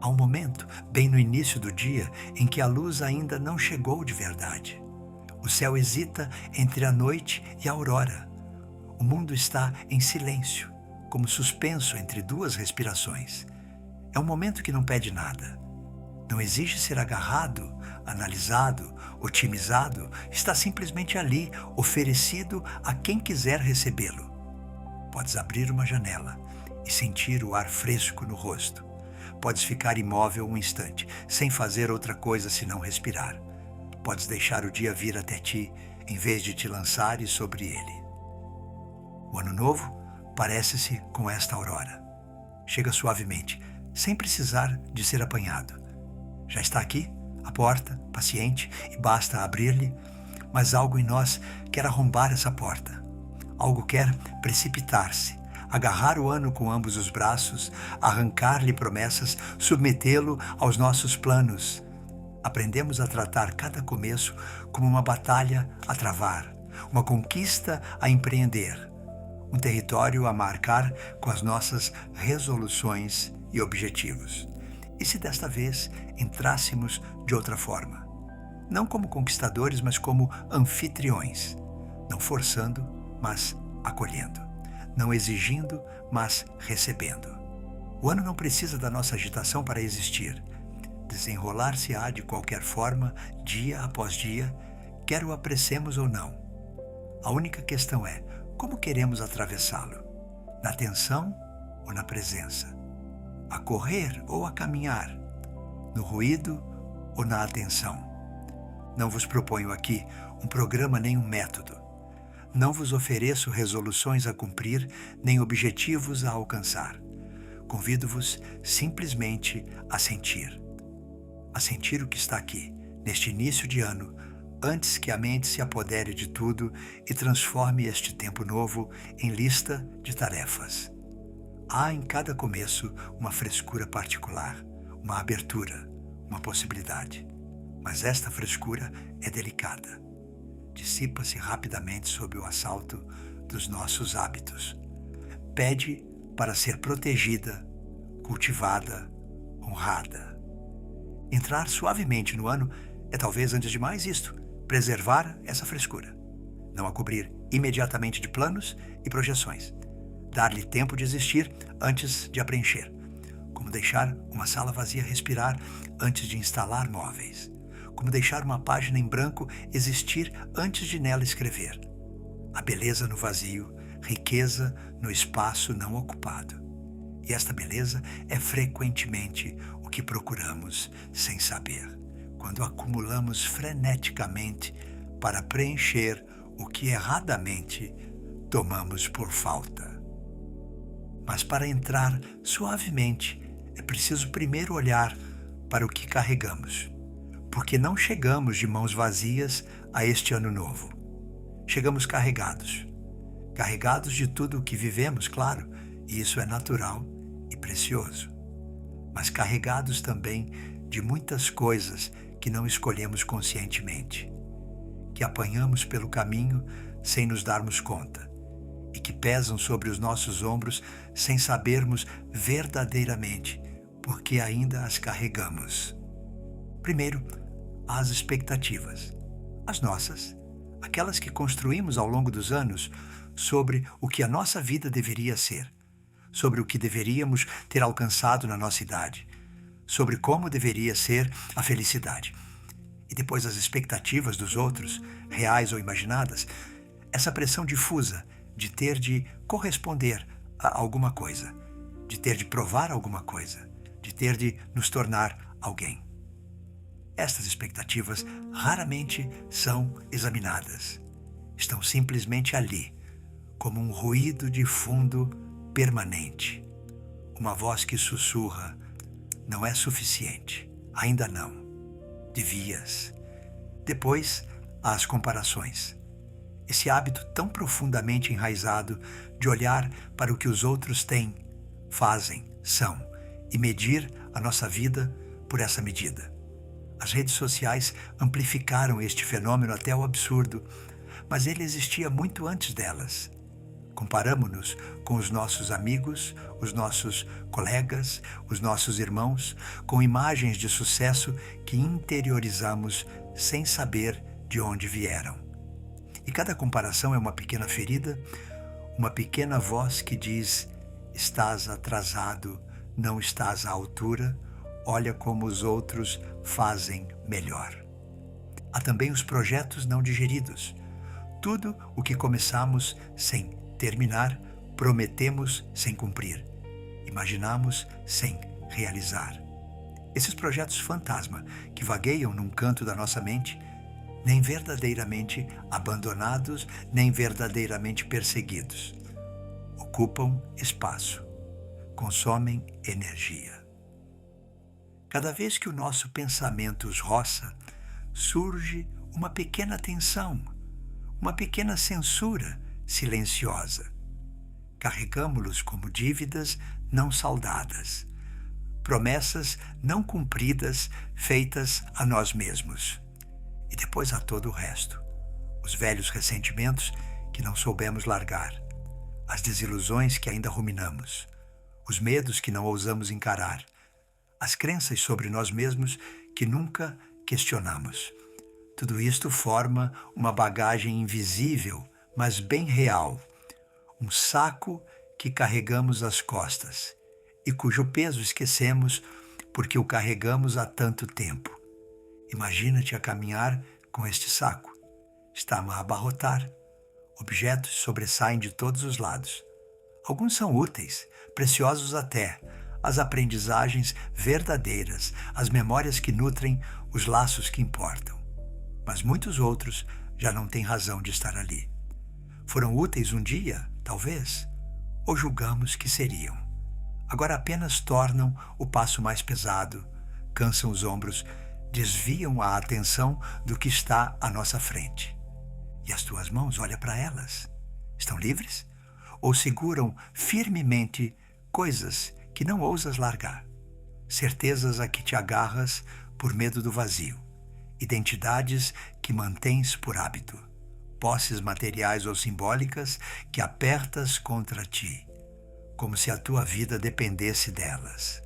Há um momento, bem no início do dia, em que a luz ainda não chegou de verdade. O céu hesita entre a noite e a aurora. O mundo está em silêncio, como suspenso entre duas respirações. É um momento que não pede nada. Não exige ser agarrado, analisado, otimizado. Está simplesmente ali, oferecido a quem quiser recebê-lo. Podes abrir uma janela e sentir o ar fresco no rosto. Podes ficar imóvel um instante, sem fazer outra coisa senão respirar. Podes deixar o dia vir até ti, em vez de te lançares sobre ele. O ano novo parece-se com esta aurora. Chega suavemente, sem precisar de ser apanhado. Já está aqui, à porta, paciente, e basta abrir-lhe, mas algo em nós quer arrombar essa porta. Algo quer precipitar-se, agarrar o ano com ambos os braços, arrancar-lhe promessas, submetê-lo aos nossos planos. Aprendemos a tratar cada começo como uma batalha a travar, uma conquista a empreender, um território a marcar com as nossas resoluções e objetivos. E se desta vez entrássemos de outra forma? Não como conquistadores, mas como anfitriões, não forçando, mas acolhendo, não exigindo, mas recebendo. O ano não precisa da nossa agitação para existir. Desenrolar-se-á de qualquer forma, dia após dia, quer o apressemos ou não. A única questão é, como queremos atravessá-lo? Na tensão ou na presença? A correr ou a caminhar? No ruído ou na atenção? Não vos proponho aqui um programa nem um método. Não vos ofereço resoluções a cumprir, nem objetivos a alcançar. Convido-vos simplesmente a sentir. A sentir o que está aqui, neste início de ano, antes que a mente se apodere de tudo e transforme este tempo novo em lista de tarefas. Há em cada começo uma frescura particular, uma abertura, uma possibilidade. Mas esta frescura é delicada. Dissipa-se rapidamente sob o assalto dos nossos hábitos. Pede para ser protegida, cultivada, honrada. Entrar suavemente no ano é talvez, antes de mais isto, preservar essa frescura. Não a cobrir imediatamente de planos e projeções. Dar-lhe tempo de existir antes de a preencher. Como deixar uma sala vazia respirar antes de instalar móveis. Como deixar uma página em branco existir antes de nela escrever. A beleza no vazio, riqueza no espaço não ocupado. E esta beleza é frequentemente o que procuramos sem saber, quando acumulamos freneticamente para preencher o que erradamente tomamos por falta. Mas para entrar suavemente, é preciso primeiro olhar para o que carregamos, porque não chegamos de mãos vazias a este ano novo. Chegamos carregados de tudo o que vivemos, claro, e isso é natural e precioso, mas carregados também de muitas coisas que não escolhemos conscientemente, que apanhamos pelo caminho sem nos darmos conta e que pesam sobre os nossos ombros sem sabermos verdadeiramente porque ainda as carregamos. Primeiro, há as expectativas, as nossas, aquelas que construímos ao longo dos anos sobre o que a nossa vida deveria ser, sobre o que deveríamos ter alcançado na nossa idade, sobre como deveria ser a felicidade. E depois as expectativas dos outros, reais ou imaginadas, essa pressão difusa de ter de corresponder a alguma coisa, de ter de provar alguma coisa, de ter de nos tornar alguém. Estas expectativas raramente são examinadas. Estão simplesmente ali, como um ruído de fundo permanente. Uma voz que sussurra: não é suficiente, ainda não. Devias. Depois, há as comparações. Esse hábito tão profundamente enraizado de olhar para o que os outros têm, fazem, são, e medir a nossa vida por essa medida. As redes sociais amplificaram este fenômeno até o absurdo, mas ele existia muito antes delas. Comparamo-nos com os nossos amigos, os nossos colegas, os nossos irmãos, com imagens de sucesso que interiorizamos sem saber de onde vieram. E cada comparação é uma pequena ferida, uma pequena voz que diz: estás atrasado, não estás à altura, olha como os outros fazem melhor. Há também os projetos não digeridos. Tudo o que começamos sem terminar, prometemos sem cumprir, imaginamos sem realizar. Esses projetos fantasma que vagueiam num canto da nossa mente, nem verdadeiramente abandonados, nem verdadeiramente perseguidos, ocupam espaço, consomem energia. Cada vez que o nosso pensamento os roça, surge uma pequena tensão, uma pequena censura silenciosa. Carregamo-los como dívidas não saldadas, promessas não cumpridas feitas a nós mesmos. E depois há todo o resto, os velhos ressentimentos que não soubemos largar, as desilusões que ainda ruminamos, os medos que não ousamos encarar, as crenças sobre nós mesmos que nunca questionamos. Tudo isto forma uma bagagem invisível, mas bem real, um saco que carregamos às costas e cujo peso esquecemos porque o carregamos há tanto tempo. Imagina-te a caminhar com este saco. Está a abarrotar. Objetos sobressaem de todos os lados. Alguns são úteis, preciosos até, as aprendizagens verdadeiras, as memórias que nutrem os laços que importam. Mas muitos outros já não têm razão de estar ali. Foram úteis um dia, talvez, ou julgamos que seriam. Agora apenas tornam o passo mais pesado, cansam os ombros, desviam a atenção do que está à nossa frente. E as tuas mãos, olha para elas. Estão livres? Ou seguram firmemente coisas que não ousas largar? Certezas a que te agarras por medo do vazio. Identidades que mantens por hábito. Posses materiais ou simbólicas que apertas contra ti, como se a tua vida dependesse delas.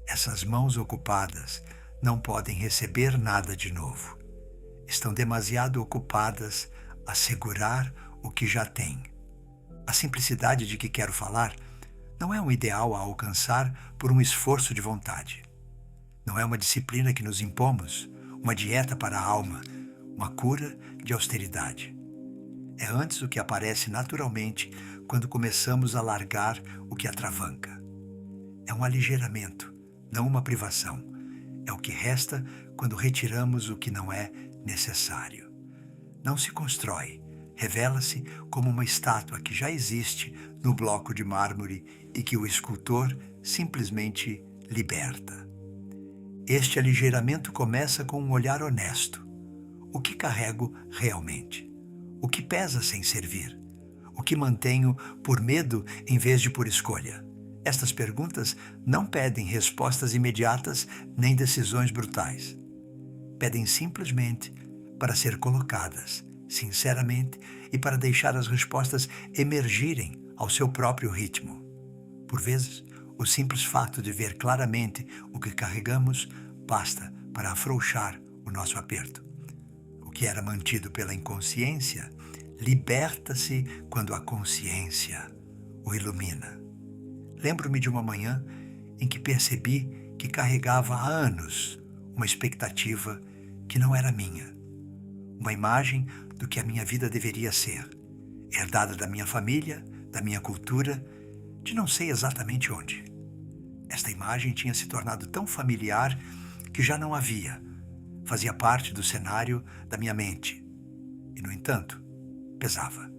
Essas mãos ocupadas não podem receber nada de novo. Estão demasiado ocupadas a segurar o que já têm. A simplicidade de que quero falar não é um ideal a alcançar por um esforço de vontade. Não é uma disciplina que nos impomos, uma dieta para a alma, uma cura de austeridade. É antes o que aparece naturalmente quando começamos a largar o que atravanca. É um aligeiramento, não uma privação. É o que resta quando retiramos o que não é necessário. Não se constrói, revela-se como uma estátua que já existe no bloco de mármore e que o escultor simplesmente liberta. Este aligeiramento começa com um olhar honesto. O que carrego realmente? O que pesa sem servir? O que mantenho por medo em vez de por escolha? Estas perguntas não pedem respostas imediatas nem decisões brutais. Pedem simplesmente para ser colocadas, sinceramente, e para deixar as respostas emergirem ao seu próprio ritmo. Por vezes, o simples fato de ver claramente o que carregamos basta para afrouxar o nosso aperto. O que era mantido pela inconsciência liberta-se quando a consciência o ilumina. Lembro-me de uma manhã em que percebi que carregava há anos uma expectativa que não era minha, uma imagem do que a minha vida deveria ser, herdada da minha família, da minha cultura, de não sei exatamente onde. Esta imagem tinha se tornado tão familiar que já não havia, fazia parte do cenário da minha mente. E, no entanto, pesava.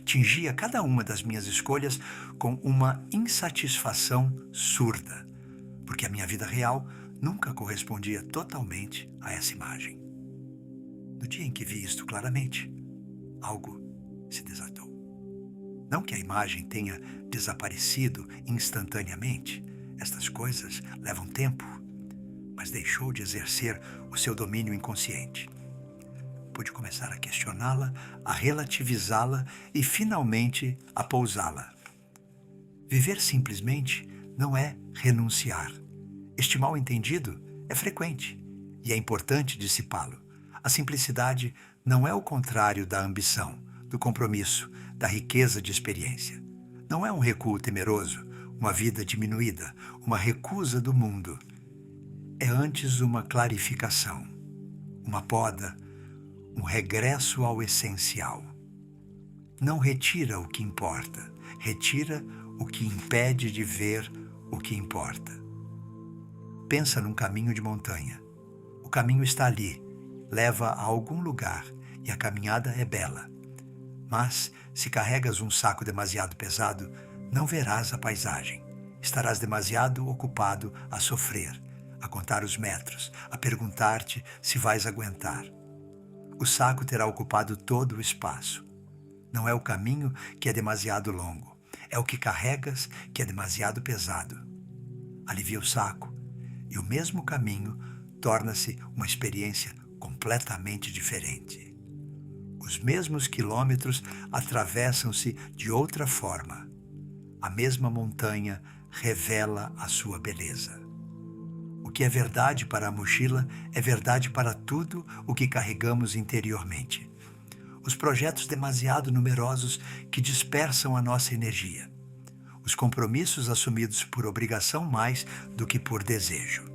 Tingia cada uma das minhas escolhas com uma insatisfação surda, porque a minha vida real nunca correspondia totalmente a essa imagem. No dia em que vi isto claramente, algo se desatou. Não que a imagem tenha desaparecido instantaneamente, estas coisas levam tempo, mas deixou de exercer o seu domínio inconsciente. tempo de começar a questioná-la, a relativizá-la e, finalmente, a pousá-la. Viver simplesmente não é renunciar. Este mal-entendido é frequente e é importante dissipá-lo. A simplicidade não é o contrário da ambição, do compromisso, da riqueza de experiência. Não é um recuo temeroso, uma vida diminuída, uma recusa do mundo. É antes uma clarificação, uma poda, um regresso ao essencial. Não retira o que importa, retira o que impede de ver o que importa. Pensa num caminho de montanha. O caminho está ali, leva a algum lugar e a caminhada é bela. Mas, se carregas um saco demasiado pesado, não verás a paisagem. Estarás demasiado ocupado a sofrer, a contar os metros, a perguntar-te se vais aguentar. O saco terá ocupado todo o espaço. Não é o caminho que é demasiado longo, é o que carregas que é demasiado pesado. Alivia o saco, e o mesmo caminho torna-se uma experiência completamente diferente. Os mesmos quilômetros atravessam-se de outra forma. A mesma montanha revela a sua beleza. O que é verdade para a mochila é verdade para tudo o que carregamos interiormente. Os projetos demasiado numerosos que dispersam a nossa energia. Os compromissos assumidos por obrigação mais do que por desejo.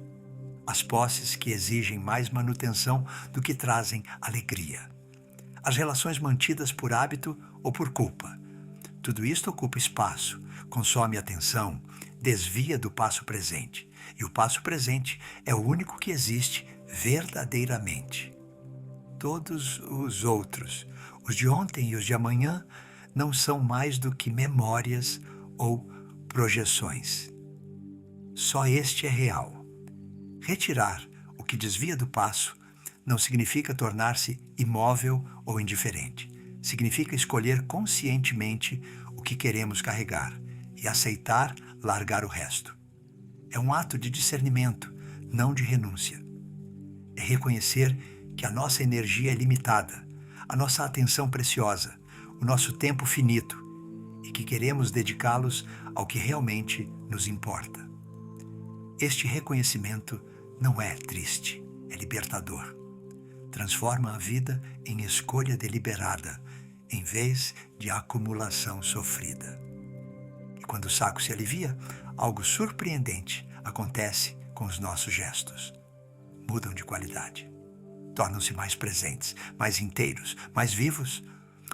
As posses que exigem mais manutenção do que trazem alegria. As relações mantidas por hábito ou por culpa. Tudo isto ocupa espaço, consome atenção, desvia do passo presente. E o passo presente é o único que existe verdadeiramente. Todos os outros, os de ontem e os de amanhã, não são mais do que memórias ou projeções. Só este é real. Retirar o que desvia do passo não significa tornar-se imóvel ou indiferente. Significa escolher conscientemente o que queremos carregar e aceitar largar o resto. É um ato de discernimento, não de renúncia. É reconhecer que a nossa energia é limitada, a nossa atenção preciosa, o nosso tempo finito e que queremos dedicá-los ao que realmente nos importa. Este reconhecimento não é triste, é libertador. Transforma a vida em escolha deliberada, em vez de acumulação sofrida. E quando o saco se alivia, algo surpreendente acontece com os nossos gestos. Mudam de qualidade. Tornam-se mais presentes, mais inteiros, mais vivos.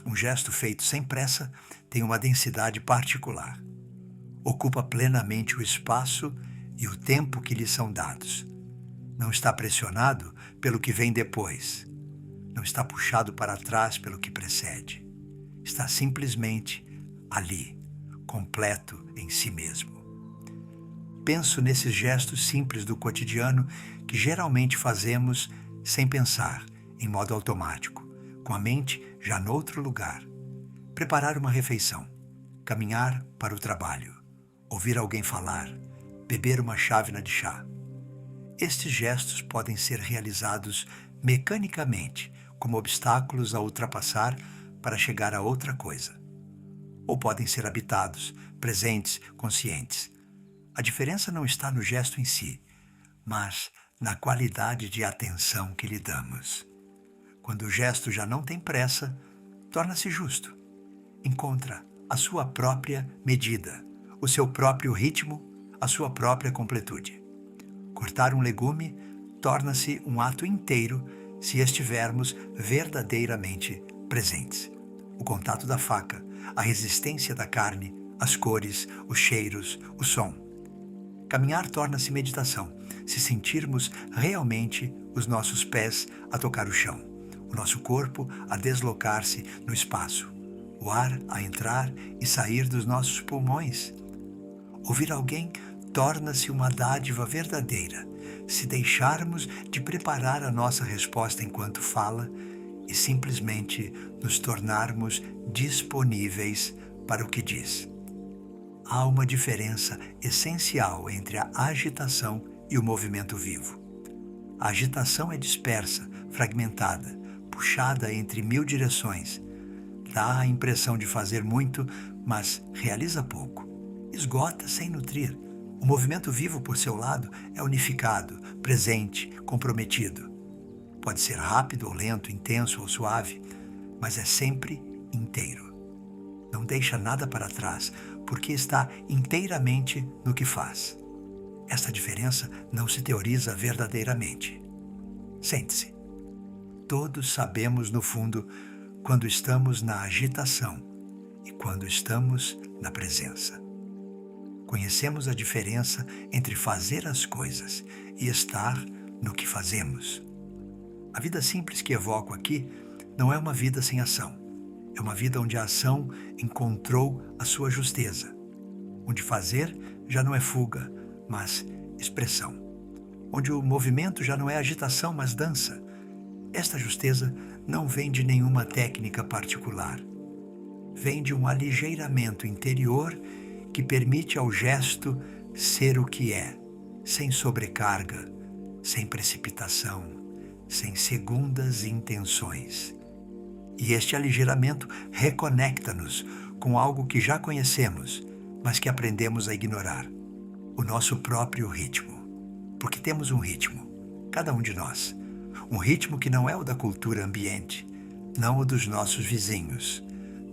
Um gesto feito sem pressa tem uma densidade particular. Ocupa plenamente o espaço e o tempo que lhe são dados. Não está pressionado pelo que vem depois. Não está puxado para trás pelo que precede. Está simplesmente ali, completo em si mesmo. Penso nesses gestos simples do cotidiano que geralmente fazemos sem pensar, em modo automático, com a mente já noutro lugar. Preparar uma refeição, caminhar para o trabalho, ouvir alguém falar, beber uma chávena de chá. Estes gestos podem ser realizados mecanicamente, como obstáculos a ultrapassar para chegar a outra coisa. Ou podem ser habitados, presentes, conscientes. A diferença não está no gesto em si, mas na qualidade de atenção que lhe damos. Quando o gesto já não tem pressa, torna-se justo. Encontra a sua própria medida, o seu próprio ritmo, a sua própria completude. Cortar um legume torna-se um ato inteiro se estivermos verdadeiramente presentes. O contato da faca, a resistência da carne, as cores, os cheiros, o som. Caminhar torna-se meditação, se sentirmos realmente os nossos pés a tocar o chão, o nosso corpo a deslocar-se no espaço, o ar a entrar e sair dos nossos pulmões. Ouvir alguém torna-se uma dádiva verdadeira, se deixarmos de preparar a nossa resposta enquanto fala e simplesmente nos tornarmos disponíveis para o que diz. Há uma diferença essencial entre a agitação e o movimento vivo. A agitação é dispersa, fragmentada, puxada entre 1000 direções. Dá a impressão de fazer muito, mas realiza pouco. Esgota sem nutrir. O movimento vivo por seu lado é unificado, presente, comprometido. Pode ser rápido ou lento, intenso ou suave, mas é sempre inteiro. Não deixa nada para trás, porque está inteiramente no que faz. Esta diferença não se teoriza verdadeiramente. Sente-se. Todos sabemos, no fundo, quando estamos na agitação e quando estamos na presença. Conhecemos a diferença entre fazer as coisas e estar no que fazemos. A vida simples que evoco aqui não é uma vida sem ação. É uma vida onde a ação encontrou a sua justeza. Onde fazer já não é fuga, mas expressão. Onde o movimento já não é agitação, mas dança. Esta justeza não vem de nenhuma técnica particular. Vem de um aligeiramento interior que permite ao gesto ser o que é, sem sobrecarga, sem precipitação, sem segundas intenções. E este aligeiramento reconecta-nos com algo que já conhecemos, mas que aprendemos a ignorar: o nosso próprio ritmo. Porque temos um ritmo, cada um de nós. Um ritmo que não é o da cultura ambiente, não o dos nossos vizinhos,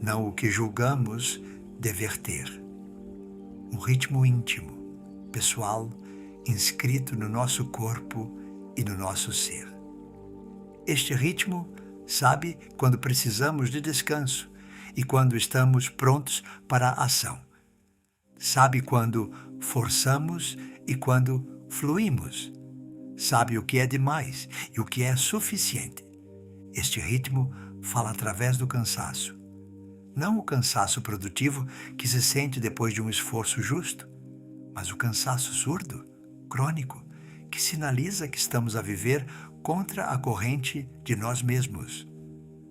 não o que julgamos dever ter. Um ritmo íntimo, pessoal, inscrito no nosso corpo e no nosso ser. Este ritmo sabe quando precisamos de descanso e quando estamos prontos para a ação. Sabe quando forçamos e quando fluímos. Sabe o que é demais e o que é suficiente. Este ritmo fala através do cansaço. Não o cansaço produtivo que se sente depois de um esforço justo, mas o cansaço surdo, crônico, que sinaliza que estamos a viver contra a corrente de nós mesmos.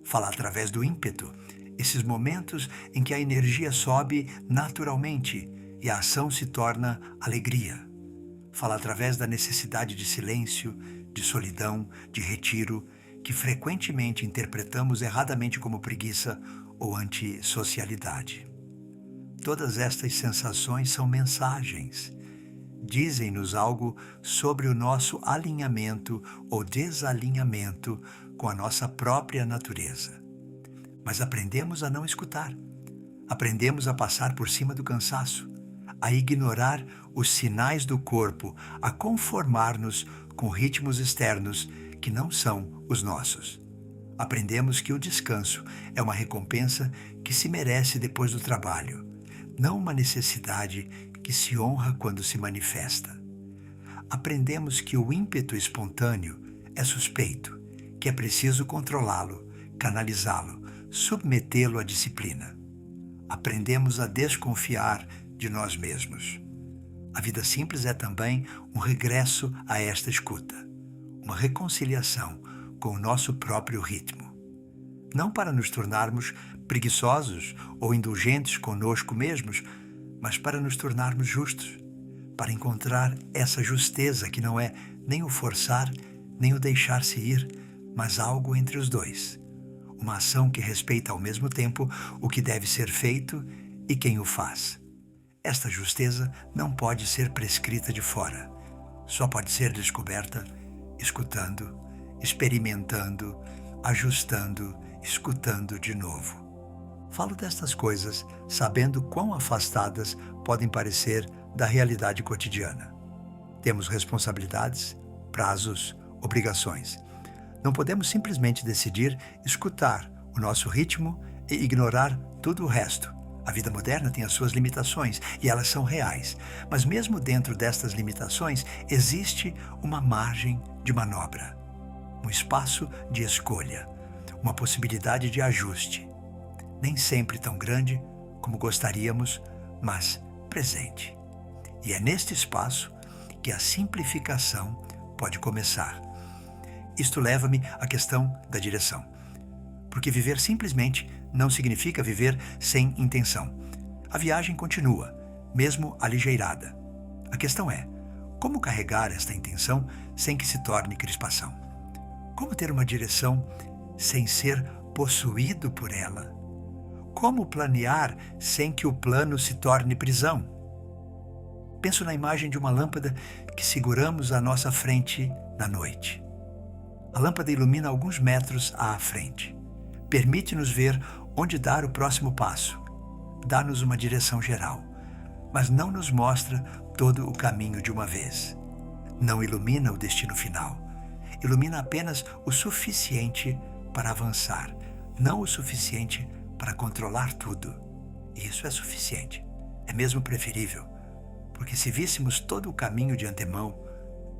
Fala através do ímpeto, esses momentos em que a energia sobe naturalmente e a ação se torna alegria. Fala através da necessidade de silêncio, de solidão, de retiro, que frequentemente interpretamos erradamente como preguiça ou antissocialidade. Todas estas sensações são mensagens. Dizem-nos algo sobre o nosso alinhamento ou desalinhamento com a nossa própria natureza. Mas aprendemos a não escutar. Aprendemos a passar por cima do cansaço, a ignorar os sinais do corpo, a conformar-nos com ritmos externos que não são os nossos. Aprendemos que o descanso é uma recompensa que se merece depois do trabalho, não uma necessidade que se honra quando se manifesta. Aprendemos que o ímpeto espontâneo é suspeito, que é preciso controlá-lo, canalizá-lo, submetê-lo à disciplina. Aprendemos a desconfiar de nós mesmos. A vida simples é também um regresso a esta escuta, uma reconciliação com o nosso próprio ritmo. Não para nos tornarmos preguiçosos ou indulgentes conosco mesmos, mas para nos tornarmos justos, para encontrar essa justeza que não é nem o forçar, nem o deixar-se ir, mas algo entre os dois. Uma ação que respeita ao mesmo tempo o que deve ser feito e quem o faz. Esta justeza não pode ser prescrita de fora. Só pode ser descoberta escutando, experimentando, ajustando, escutando de novo. Falo destas coisas sabendo quão afastadas podem parecer da realidade cotidiana. Temos responsabilidades, prazos, obrigações. Não podemos simplesmente decidir escutar o nosso ritmo e ignorar tudo o resto. A vida moderna tem as suas limitações e elas são reais. Mas mesmo dentro destas limitações, existe uma margem de manobra, um espaço de escolha, uma possibilidade de ajuste. Nem sempre tão grande como gostaríamos, mas presente. E é neste espaço que a simplificação pode começar. Isto leva-me à questão da direção. Porque viver simplesmente não significa viver sem intenção. A viagem continua, mesmo aligeirada. A questão é, como carregar esta intenção sem que se torne crispação? Como ter uma direção sem ser possuído por ela? Como planear sem que o plano se torne prisão? Penso na imagem de uma lâmpada que seguramos à nossa frente na noite. A lâmpada ilumina alguns metros à frente. Permite-nos ver onde dar o próximo passo. Dá-nos uma direção geral, mas não nos mostra todo o caminho de uma vez. Não ilumina o destino final. Ilumina apenas o suficiente para avançar, não o suficiente para controlar tudo. E isso é suficiente. É mesmo preferível, porque se víssemos todo o caminho de antemão,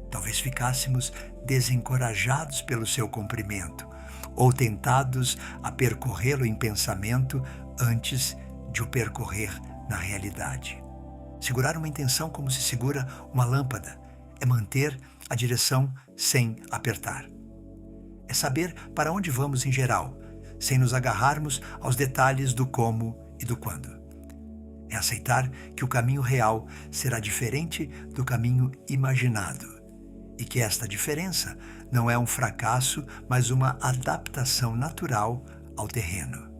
talvez ficássemos desencorajados pelo seu comprimento, ou tentados a percorrê-lo em pensamento antes de o percorrer na realidade. Segurar uma intenção como se segura uma lâmpada é manter a direção sem apertar. É saber para onde vamos em geral, sem nos agarrarmos aos detalhes do como e do quando. É aceitar que o caminho real será diferente do caminho imaginado e que esta diferença não é um fracasso, mas uma adaptação natural ao terreno.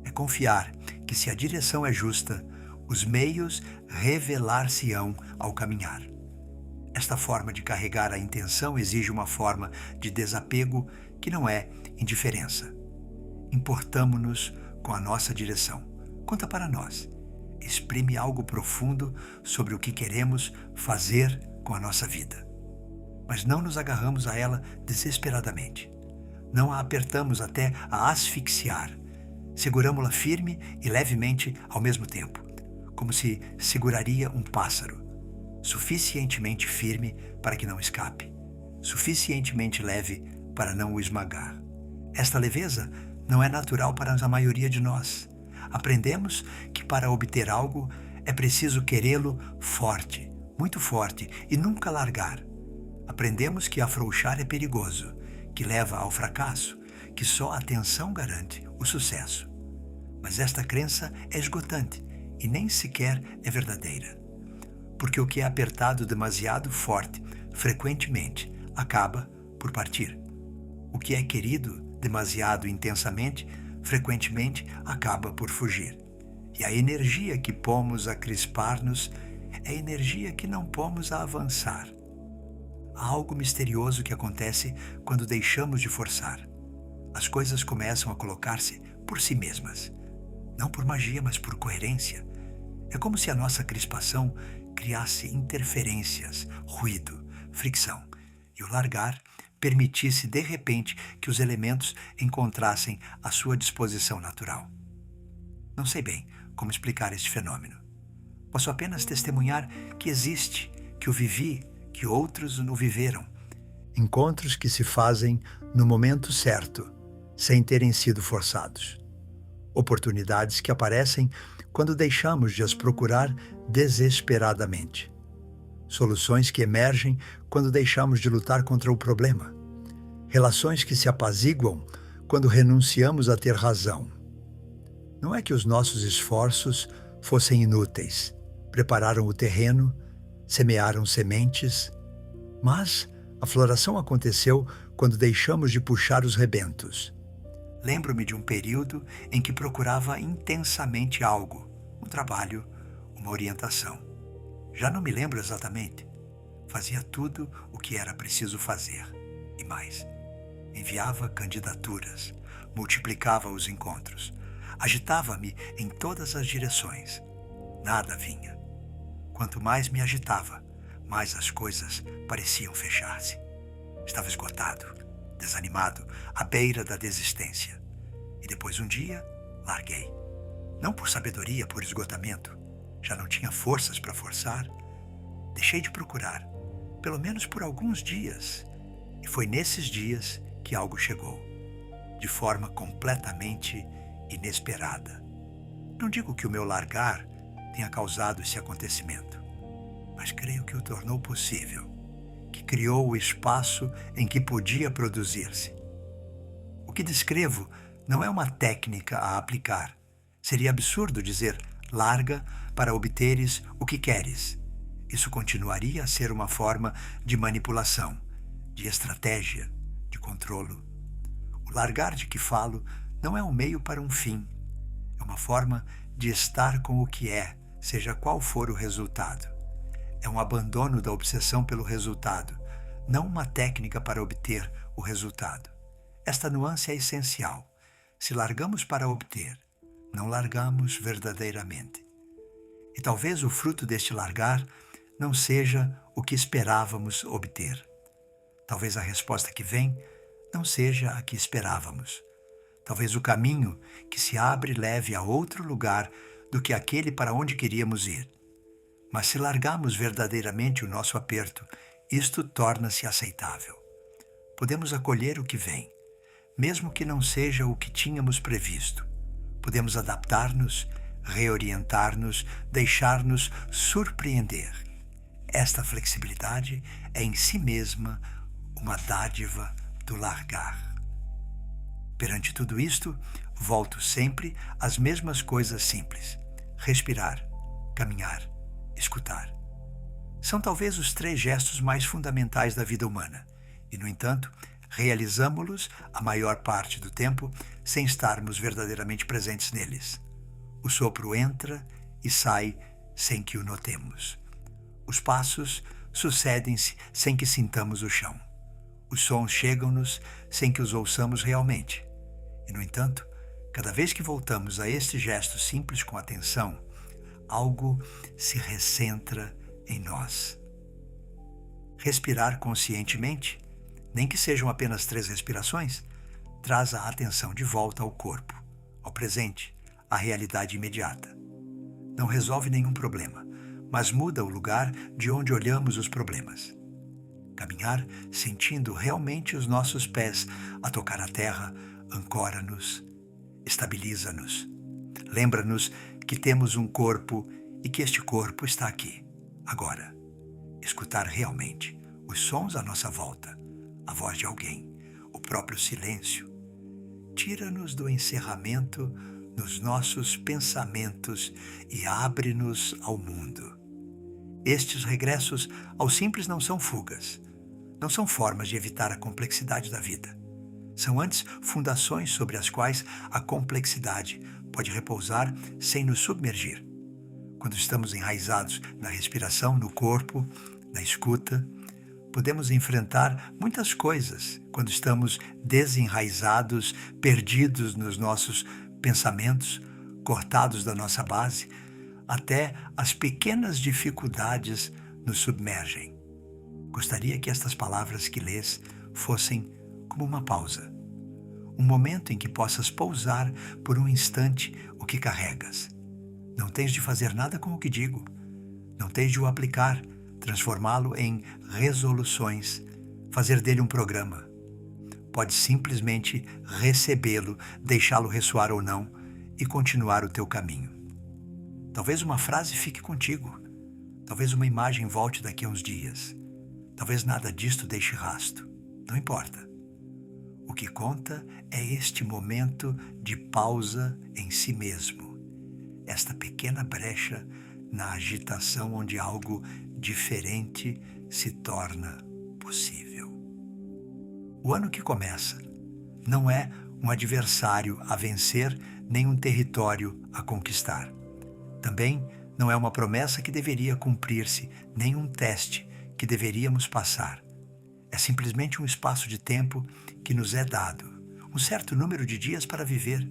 É confiar que, se a direção é justa, os meios revelar-se-ão ao caminhar. Esta forma de carregar a intenção exige uma forma de desapego que não é indiferença. Importamo-nos com a nossa direção. Conta para nós. Exprime algo profundo sobre o que queremos fazer com a nossa vida. Mas não nos agarramos a ela desesperadamente. Não a apertamos até a asfixiar. Seguramo-la firme e levemente ao mesmo tempo, como se seguraria um pássaro, suficientemente firme para que não escape, suficientemente leve para não o esmagar. Esta leveza não é natural para a maioria de nós. Aprendemos que para obter algo é preciso querê-lo forte, muito forte, e nunca largar. Aprendemos que afrouxar é perigoso, que leva ao fracasso, que só a tensão garante o sucesso. Mas esta crença é esgotante e nem sequer é verdadeira. Porque o que é apertado demasiado forte, frequentemente, acaba por partir. O que é querido demasiado intensamente, frequentemente acaba por fugir. E a energia que pomos a crispar-nos é energia que não pomos a avançar. Há algo misterioso que acontece quando deixamos de forçar. As coisas começam a colocar-se por si mesmas. Não por magia, mas por coerência. É como se a nossa crispação criasse interferências, ruído, fricção, e o largar permitisse de repente que os elementos encontrassem a sua disposição natural. Não sei bem como explicar este fenômeno. Posso apenas testemunhar que existe, que o vivi, que outros o viveram. Encontros que se fazem no momento certo, sem terem sido forçados. Oportunidades que aparecem quando deixamos de as procurar desesperadamente. Soluções que emergem quando deixamos de lutar contra o problema. Relações que se apaziguam quando renunciamos a ter razão. Não é que os nossos esforços fossem inúteis. Prepararam o terreno, semearam sementes, mas a floração aconteceu quando deixamos de puxar os rebentos. Lembro-me de um período em que procurava intensamente algo, um trabalho, uma orientação. Já não me lembro exatamente. Fazia tudo o que era preciso fazer, e mais. Enviava candidaturas, multiplicava os encontros, agitava-me em todas as direções. Nada vinha. Quanto mais me agitava, mais as coisas pareciam fechar-se. Estava esgotado, desanimado, à beira da desistência. E depois um dia, larguei. Não por sabedoria, por esgotamento. Já não tinha forças para forçar. Deixei de procurar, pelo menos por alguns dias. E foi nesses dias que algo chegou, de forma completamente inesperada. Não digo que o meu largar tenha causado esse acontecimento, mas creio que o tornou possível, que criou o espaço em que podia produzir-se. O que descrevo não é uma técnica a aplicar. Seria absurdo dizer larga para obteres o que queres. Isso continuaria a ser uma forma de manipulação, de estratégia, de controlo. O largar de que falo não é um meio para um fim, é uma forma de estar com o que é, seja qual for o resultado. É um abandono da obsessão pelo resultado, não uma técnica para obter o resultado. Esta nuance é essencial. Se largamos para obter, não largamos verdadeiramente. E talvez o fruto deste largar não seja o que esperávamos obter. Talvez a resposta que vem não seja a que esperávamos. Talvez o caminho que se abre leve a outro lugar do que aquele para onde queríamos ir. Mas se largarmos verdadeiramente o nosso aperto, isto torna-se aceitável. Podemos acolher o que vem, mesmo que não seja o que tínhamos previsto. Podemos adaptar-nos, reorientar-nos, deixar-nos surpreender. Esta flexibilidade é em si mesma uma dádiva do largar. Perante tudo isto, volto sempre às mesmas coisas simples: respirar, caminhar, escutar. São talvez os 3 gestos mais fundamentais da vida humana, e, no entanto, realizamo-los a maior parte do tempo sem estarmos verdadeiramente presentes neles. O sopro entra e sai sem que o notemos. Os passos sucedem-se sem que sintamos o chão. Os sons chegam-nos sem que os ouçamos realmente. E, no entanto, cada vez que voltamos a este gesto simples com atenção, algo se recentra em nós. Respirar conscientemente, nem que sejam apenas 3 respirações, traz a atenção de volta ao corpo, ao presente, à realidade imediata. Não resolve nenhum problema, mas muda o lugar de onde olhamos os problemas. Caminhar sentindo realmente os nossos pés a tocar a terra ancora-nos, estabiliza-nos. Lembra-nos que temos um corpo e que este corpo está aqui, agora. Escutar realmente os sons à nossa volta, a voz de alguém, o próprio silêncio, tira-nos do encerramento nos nossos pensamentos e abre-nos ao mundo. Estes regressos ao simples não são fugas, não são formas de evitar a complexidade da vida. São antes fundações sobre as quais a complexidade pode repousar sem nos submergir. Quando estamos enraizados na respiração, no corpo, na escuta, podemos enfrentar muitas coisas. Quando estamos desenraizados, perdidos nos nossos pensamentos, cortados da nossa base, até as pequenas dificuldades nos submergem. Gostaria que estas palavras que lês fossem como uma pausa, um momento em que possas pousar por um instante o que carregas. Não tens de fazer nada com o que digo, não tens de o aplicar, transformá-lo em resoluções, fazer dele um programa. Podes simplesmente recebê-lo, deixá-lo ressoar ou não e continuar o teu caminho. Talvez uma frase fique contigo, talvez uma imagem volte daqui a uns dias, talvez nada disto deixe rasto, não importa. O que conta é este momento de pausa em si mesmo, esta pequena brecha na agitação onde algo diferente se torna possível. O ano que começa não é um adversário a vencer nem um território a conquistar. Também não é uma promessa que deveria cumprir-se, nem um teste que deveríamos passar. É simplesmente um espaço de tempo que nos é dado, um certo número de dias para viver,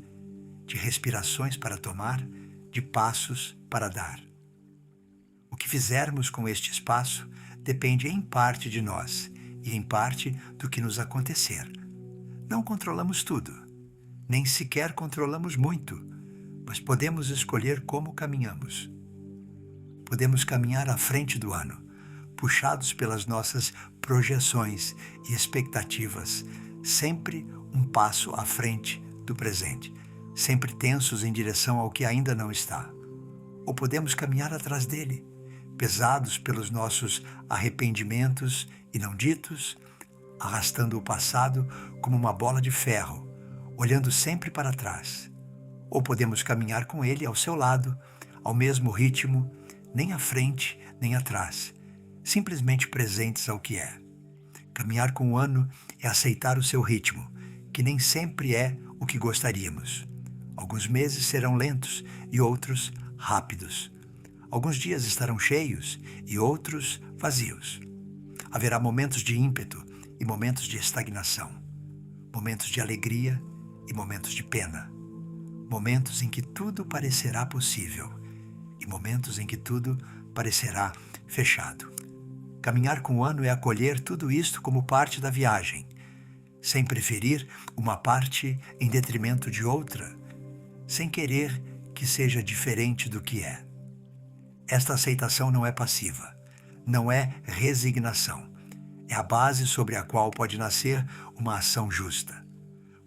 de respirações para tomar, de passos para dar. O que fizermos com este espaço depende em parte de nós e em parte do que nos acontecer. Não controlamos tudo, nem sequer controlamos muito, mas podemos escolher como caminhamos. Podemos caminhar à frente do ano, puxados pelas nossas projeções e expectativas, sempre um passo à frente do presente, sempre tensos em direção ao que ainda não está. Ou podemos caminhar atrás dele, pesados pelos nossos arrependimentos e não ditos, arrastando o passado como uma bola de ferro, olhando sempre para trás. Ou podemos caminhar com ele ao seu lado, ao mesmo ritmo, nem à frente nem atrás, simplesmente presentes ao que é. Caminhar com o ano é aceitar o seu ritmo, que nem sempre é o que gostaríamos. Alguns meses serão lentos e outros rápidos. Alguns dias estarão cheios e outros vazios. Haverá momentos de ímpeto e momentos de estagnação. Momentos de alegria e momentos de pena. Momentos em que tudo parecerá possível e momentos em que tudo parecerá fechado. Caminhar com o ano é acolher tudo isto como parte da viagem, sem preferir uma parte em detrimento de outra, sem querer que seja diferente do que é. Esta aceitação não é passiva, não é resignação. É a base sobre a qual pode nascer uma ação justa.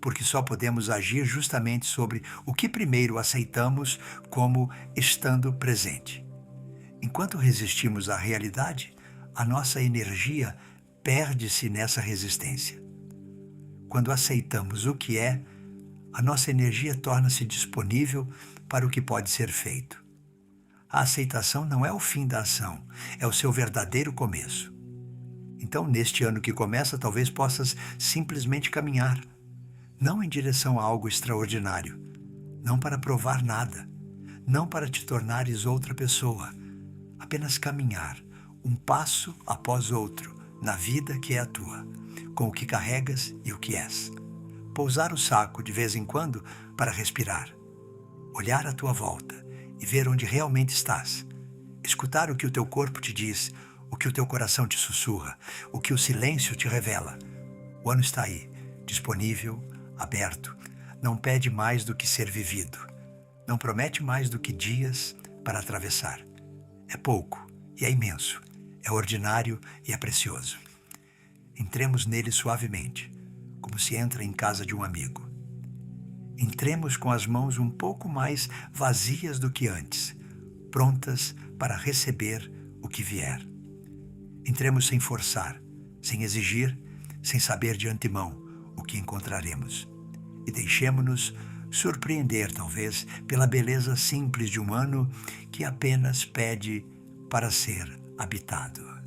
Porque só podemos agir justamente sobre o que primeiro aceitamos como estando presente. Enquanto resistimos à realidade, a nossa energia perde-se nessa resistência. Quando aceitamos o que é, a nossa energia torna-se disponível para o que pode ser feito. A aceitação não é o fim da ação, é o seu verdadeiro começo. Então, neste ano que começa, talvez possas simplesmente caminhar, não em direção a algo extraordinário, não para provar nada, não para te tornares outra pessoa, apenas caminhar, um passo após outro, na vida que é a tua, com o que carregas e o que és. Pousar o saco de vez em quando para respirar, olhar à tua volta e ver onde realmente estás, escutar o que o teu corpo te diz, o que o teu coração te sussurra, o que o silêncio te revela. O ano está aí, disponível, aberto, não pede mais do que ser vivido, não promete mais do que dias para atravessar. É pouco e é imenso, é ordinário e é precioso. Entremos nele suavemente, como se entra em casa de um amigo. Entremos com as mãos um pouco mais vazias do que antes, prontas para receber o que vier. Entremos sem forçar, sem exigir, sem saber de antemão o que encontraremos. E deixemo-nos surpreender, talvez, pela beleza simples de um ano que apenas pede para ser habitado.